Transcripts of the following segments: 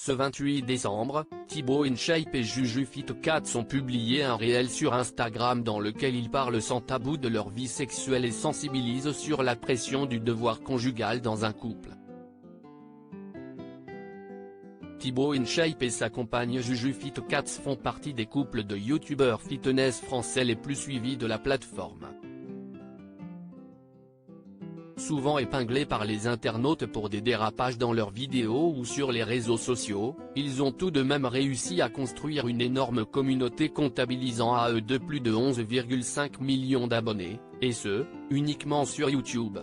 Ce 28 décembre, Thibaut InShape et JujuFit4 ont publié un réel sur Instagram dans lequel ils parlent sans tabou de leur vie sexuelle et sensibilisent sur la pression du devoir conjugal dans un couple. Thibaut InShape et sa compagne JujuFit4 font partie des couples de youtubeurs fitness français les plus suivis de la plateforme. Souvent épinglés par les internautes pour des dérapages dans leurs vidéos ou sur les réseaux sociaux, ils ont tout de même réussi à construire une énorme communauté comptabilisant à eux deux plus de 11,5 millions d'abonnés, et ce, uniquement sur YouTube.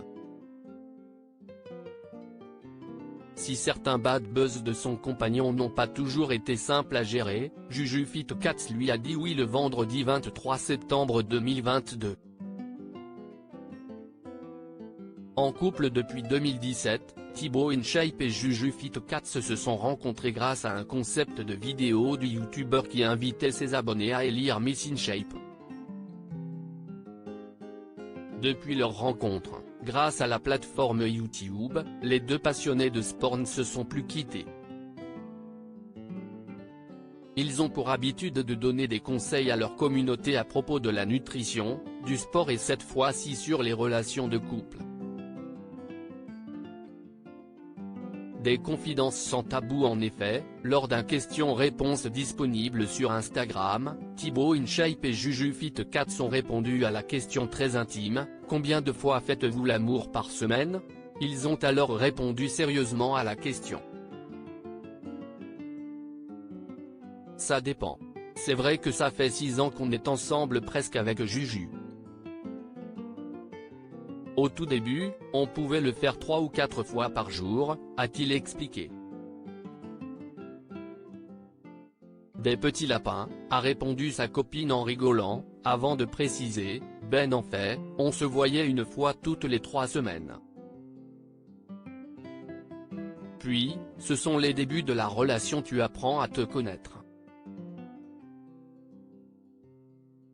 Si certains bad buzz de son compagnon n'ont pas toujours été simples à gérer, JujuFit4 lui a dit oui le vendredi 23 septembre 2022. En couple depuis 2017, Thibaut InShape et JujuFit4 se sont rencontrés grâce à un concept de vidéo du youtubeur qui invitait ses abonnés à élire Miss InShape. Depuis leur rencontre, grâce à la plateforme YouTube, les deux passionnés de sport ne se sont plus quittés. Ils ont pour habitude de donner des conseils à leur communauté à propos de la nutrition, du sport et cette fois-ci sur les relations de couple. Des confidences sans tabou en effet, lors d'un question-réponse disponible sur Instagram, Thibaut InShape et JujuFit4 ont répondu à la question très intime, « Combien de fois faites-vous l'amour par semaine ?» Ils ont alors répondu sérieusement à la question. Ça dépend. C'est vrai que ça fait 6 ans qu'on est ensemble presque avec Juju. Au tout début, on pouvait le faire 3 ou 4 fois par jour, a-t-il expliqué. Des petits lapins, a répondu sa copine en rigolant, avant de préciser, ben en fait, on se voyait une fois toutes les 3 semaines. Puis, ce sont les débuts de la relation, tu apprends à te connaître.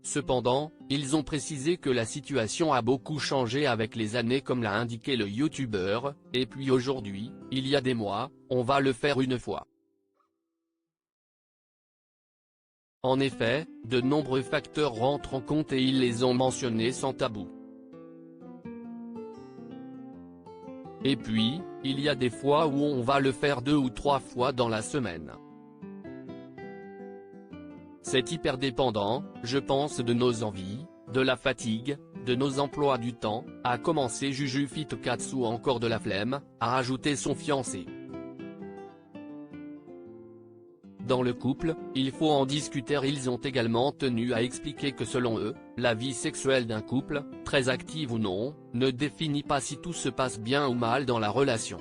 Cependant, ils ont précisé que la situation a beaucoup changé avec les années comme l'a indiqué le youtubeur, et puis aujourd'hui, il y a des mois, on va le faire une fois. En effet, de nombreux facteurs rentrent en compte et ils les ont mentionnés sans tabou. Et puis, il y a des fois où on va le faire 2 ou 3 fois dans la semaine. C'est hyper dépendant, je pense de nos envies, de la fatigue, de nos emplois du temps, a commencé JujuFit4 ou encore de la flemme, a rajouté son fiancé. Dans le couple, il faut en discuter. Ils ont également tenu à expliquer que selon eux, la vie sexuelle d'un couple, très active ou non, ne définit pas si tout se passe bien ou mal dans la relation.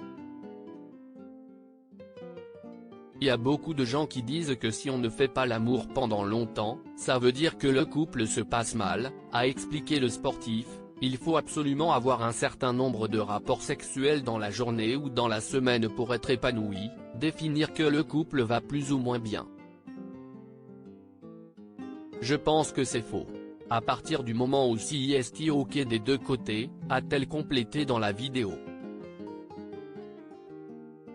Il y a beaucoup de gens qui disent que si on ne fait pas l'amour pendant longtemps, ça veut dire que le couple se passe mal, a expliqué le sportif. Il faut absolument avoir un certain nombre de rapports sexuels dans la journée ou dans la semaine pour être épanoui, définir que le couple va plus ou moins bien. Je pense que c'est faux. À partir du moment où si est ok des deux côtés, a-t-elle complété dans la vidéo.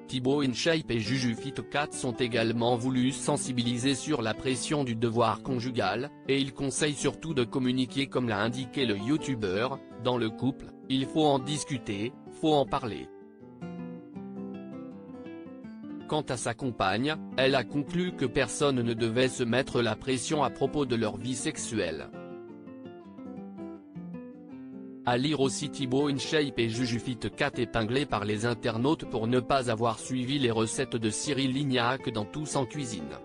Thibaut InShape et JujuFit4 ont également voulu sensibiliser sur la pression du devoir conjugal, et ils conseillent surtout de communiquer comme l'a indiqué le youtubeur, dans le couple, il faut en discuter, faut en parler. Quant à sa compagne, elle a conclu que personne ne devait se mettre la pression à propos de leur vie sexuelle. À lire aussi Thibaut InShape et JujuFit4 épinglés par les internautes pour ne pas avoir suivi les recettes de Cyril Lignac dans Tous en cuisine.